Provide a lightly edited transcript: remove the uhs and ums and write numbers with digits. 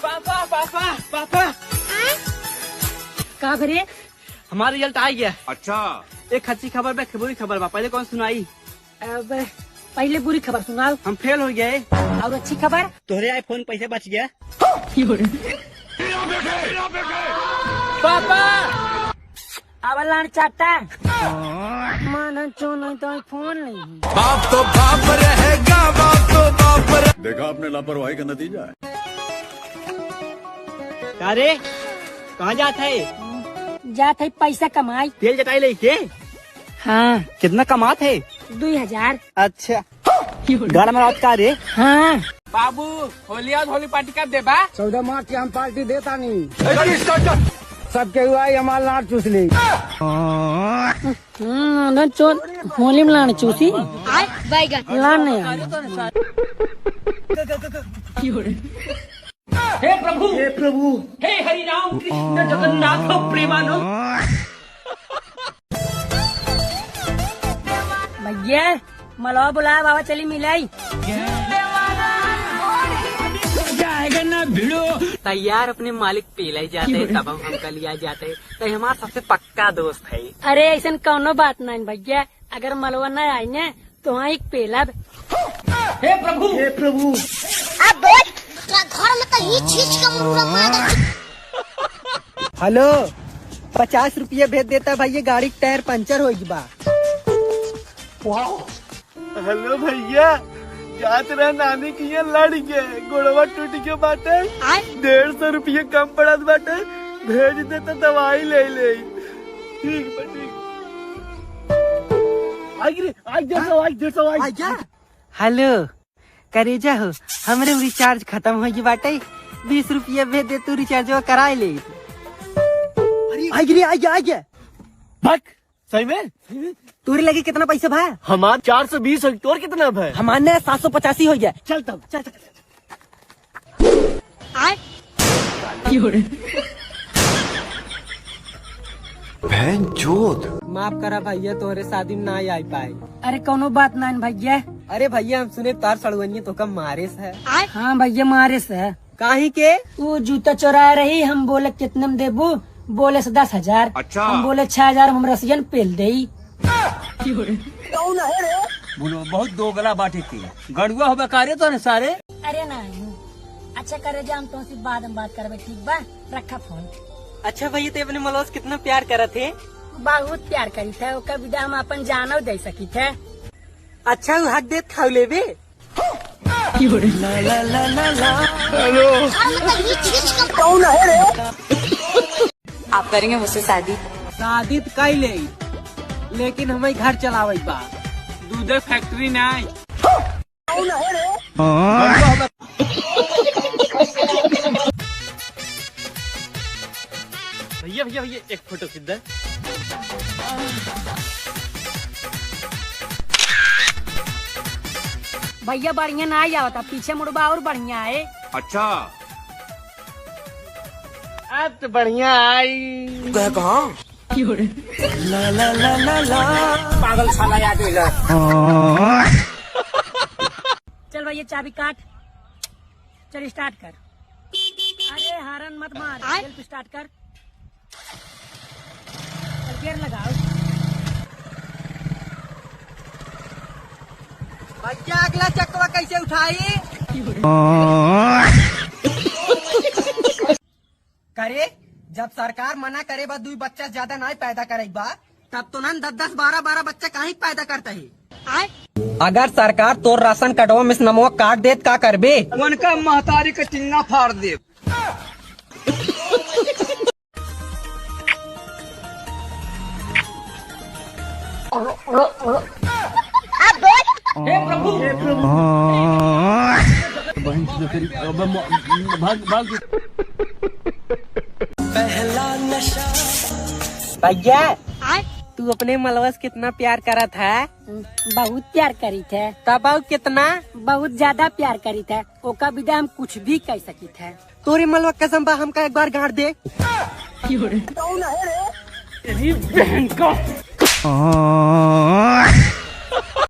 पापा पापा पापा कहा भरे हमारा रिजल्ट आ गया। अच्छा, एक अच्छी खबर बा, बुरी खबर बा। पहले कौन सुनाई? अब पहले बुरी खबर सुनाओ। हम फेल हो गए। और अच्छी खबर? तोहरे आईफोन पैसे बच गया। पापा अब लान चाहता माना चो नहीं तो फोन नहीं। बाप तो बाप रहेगा, बाप तो बाप देखा आपने लापरवाही का नतीजा है। अरे कहाँ जाते है? जात है पैसा कमाई। तेल जटाई लेके? हाँ। कितना कमात है? 2000। अच्छा गाड़ा में रात का रे? हाँ। बाबू होली और होली पार्टी कब देबा? 14 मार्च की हम पार्टी देता नहीं। सबके हुआ हमारा लाट चूस ली। चो होली में लान चूसी लान नहीं। हे प्रभु, हे प्रभु, हे हरि राम कृष्ण जगन्नाथ प्रेमानंद। भैया मलवा बुला बाबा चली मिलाई। जाएगा ना भिड़ो। तैयार अपने मालिक पीला जाते है, तब हम हमका लिया जाते है। तो हमारा सबसे पक्का दोस्त है। अरे ऐसा कौनो बात नहीं भैया, अगर मलवा न आई न तो वहाँ एक पेला। हे प्रभु, हे प्रभु। घर में तो ही चीज का मुर्रा मार। हेलो 50 रुपया भेज देता भैया, गाड़ी का टायर पंचर हो बा। हेलो भैया, जात रहा नानी की ये लड़ गए, गोड़वा टूट के बाटे। 150 रुपया कम पड़त बाटे, भेज दे तो दवाई ले ले। ठीक बा ठीक। हेलो करेजा हो, हमरे रिचार्ज खत्म हो गई बाटे, 20 रुपया भेज दे, तू रिचार्ज करा ले। आ गया भक सही में? तोरे लगे कितना पैसा भाई? हमार 420 है, तोर कितना है? हमारे 785 हो गया। चल तब चल। बहन चोद। माफ करा भैया, तोहरे शादी में ना आई पाए। अरे कौनो बात नहीं भैया। अरे भैया हम सुने तार सड़वनिया तो कम मारे है। हाँ भैया मारे से। काहे के? वो जूता चोरा रही, हम बोले कितने में देबू, बोले से 10,000। अच्छा। हम बोले 6,000 हम रसियन पेल दे। बोलो बहुत दो गला बाटी थी, गड़ुआ हो बेकारे तो सारे। अरे नहीं अच्छा करे जाम तो बाद में बात करबे, ठीक बा? रखा फोन। अच्छा भैया ते अपने मलवा से कितना प्यार करत है? बहुत प्यार करी थे, ओकर विदा हम अपन जानो दे सकी थे। अच्छा वो हक देत खाऊ लेबे। घर में तो ही चीज का आप करेंगे मुझसे शादी? शादी तो कई ले, लेकिन हमें घर चलावे बा। दूध फैक्ट्री नहीं। भैया भैया भैया एक फोटो खींच। भैया बढ़िया ना आवता, पीछे मुड़बा और बढ़िया है। अच्छा, अब तो बढ़िया आई। कहाँ? पागल साला याद मिला। चल भैया चाबी काट, चल स्टार्ट कर। अरे हारन मत मार, सेल्फ स्टार्ट कर। चल गियर लगाओ। भैया अगला चक्का कैसे उठाई? करे जब सरकार मना करे बा 2 बच्चा ज्यादा नहीं पैदा करे बा, तब तो ना 10-10 12-12 बच्चा कहीं पैदा करता है। अगर सरकार तोर राशन कार्डवा में नमवा काट देत का करबे? उनका महतारी का चिन्ना फाड़ दे। हे प्रभु, हे प्रभु। भाग पहला नशा। भैया तू अपने मलवा से कितना प्यार करा था? बहुत प्यार करी थे। तब और कितना? बहुत ज्यादा प्यार करी थे, ओका विदा हम कुछ भी कह सकी थे। तोरी मलवा कसम बा हमका एक बार गाड़ दे। तेरी बहन का